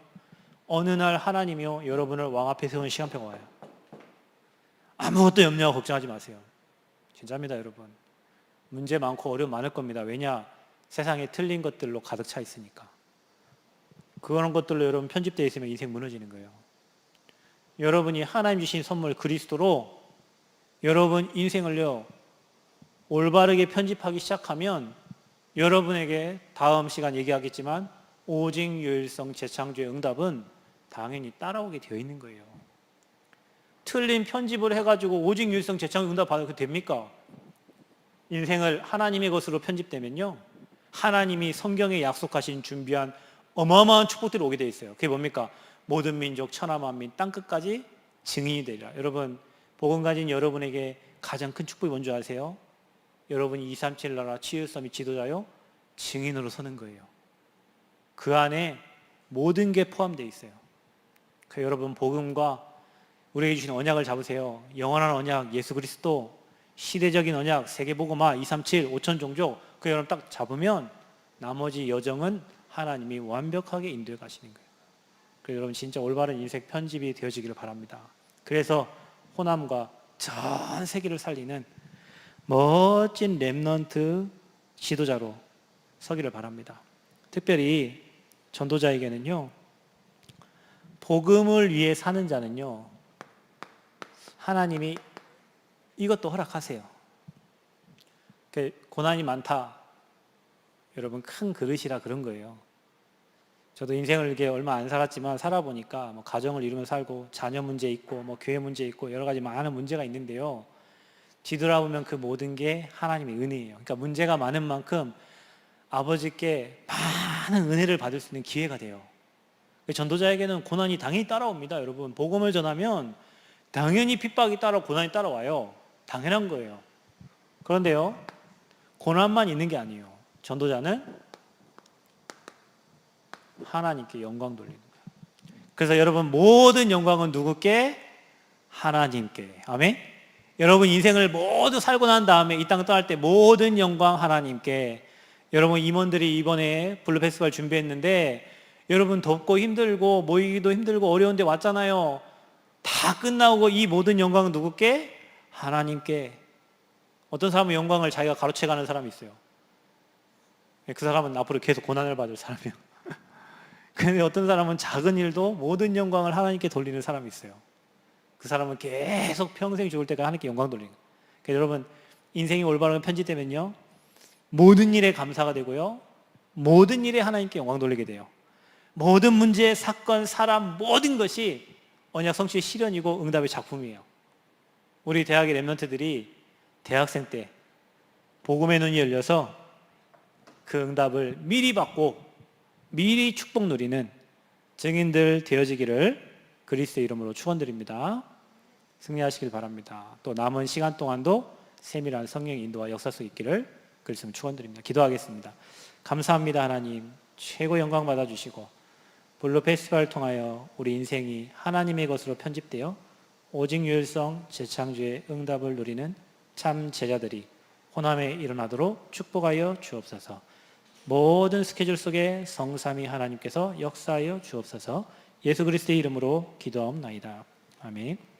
어느 날 하나님이요 여러분을 왕 앞에 세우는 시간표가 와요. 아무것도 염려하고 걱정하지 마세요. 진짜입니다. 여러분, 문제 많고 어려움 많을 겁니다. 왜냐? 세상에 틀린 것들로 가득 차 있으니까. 그런 것들로 여러분 편집되어 있으면 인생 무너지는 거예요. 여러분이 하나님 주신 선물 그리스도로 여러분 인생을요 올바르게 편집하기 시작하면 여러분에게 다음 시간 얘기하겠지만 오직 유일성 재창조의 응답은 당연히 따라오게 되어 있는 거예요. 틀린 편집을 해가지고 오직 유일성 재창조의 응답 받아도 됩니까? 인생을 하나님의 것으로 편집되면요, 하나님이 성경에 약속하신 준비한 어마어마한 축복들이 오게 되어 있어요. 그게 뭡니까? 모든 민족 천하만민 땅끝까지 증인이 되리라. 여러분, 복음 가진 여러분에게 가장 큰 축복이 뭔지 아세요? 여러분이 237 나라 치유서밋 지도자요 증인으로 서는 거예요. 그 안에 모든 게 포함되어 있어요. 그러니까 여러분, 복음과 우리에게 주신 언약을 잡으세요. 영원한 언약 예수 그리스도, 시대적인 언약 세계복음화 237 5천 종족, 그 여러분 딱 잡으면 나머지 여정은 하나님이 완벽하게 인도해 가시는 거예요. 그래서 여러분 진짜 올바른 인생 편집이 되어지기를 바랍니다. 그래서 호남과 전 세계를 살리는 멋진 랩넌트 지도자로 서기를 바랍니다. 특별히 전도자에게는요, 복음을 위해 사는 자는요, 하나님이 이것도 허락하세요. 고난이 많다, 여러분 큰 그릇이라 그런 거예요. 저도 인생을 이렇게 얼마 안 살았지만 살아보니까 뭐 가정을 이루며 살고 자녀 문제 있고 뭐 교회 문제 있고 여러 가지 많은 문제가 있는데요, 뒤돌아보면 그 모든 게 하나님의 은혜예요. 그러니까 문제가 많은 만큼 아버지께 많은 은혜를 받을 수 있는 기회가 돼요. 전도자에게는 고난이 당연히 따라옵니다. 여러분, 복음을 전하면 당연히 핍박이 따라 고난이 따라와요. 당연한 거예요. 그런데요, 고난만 있는 게 아니에요. 전도자는 하나님께 영광 돌리는 거예요. 그래서 여러분, 모든 영광은 누구께? 하나님께. 아멘? 여러분 인생을 모두 살고 난 다음에 이 땅을 떠날 때 모든 영광 하나님께. 여러분 임원들이 이번에 블루 페스티벌 준비했는데 여러분 덥고 힘들고 모이기도 힘들고 어려운데 왔잖아요. 다 끝나고 이 모든 영광은 누구께? 하나님께. 어떤 사람은 영광을 자기가 가로채가는 사람이 있어요. 그 사람은 앞으로 계속 고난을 받을 사람이에요. 근데 어떤 사람은 작은 일도 모든 영광을 하나님께 돌리는 사람이 있어요. 그 사람은 계속 평생 죽을 때까지 하나님께 영광 돌리는 거예요. 그래서 여러분 인생이 올바르게 편집되면요 모든 일에 감사가 되고요 모든 일에 하나님께 영광 돌리게 돼요. 모든 문제, 사건, 사람 모든 것이 언약 성취의 실현이고 응답의 작품이에요. 우리 대학의 랩런트들이 대학생 때 복음의 눈이 열려서 그 응답을 미리 받고 미리 축복 누리는 증인들 되어지기를 그리스도의 이름으로 축원드립니다. 승리하시길 바랍니다. 또 남은 시간 동안도 세밀한 성령의 인도와 역사 속 있기를 그리스도를 축원드립니다. 기도하겠습니다. 감사합니다. 하나님 최고 영광 받아주시고 블루 페스티벌을 통하여 우리 인생이 하나님의 것으로 편집되어 오직 유일성 재창조의 응답을 누리는 참 제자들이 호남에 일어나도록 축복하여 주옵소서. 모든 스케줄 속에 성삼위 하나님께서 역사하여 주옵소서. 예수 그리스도의 이름으로 기도하옵나이다. 아멘.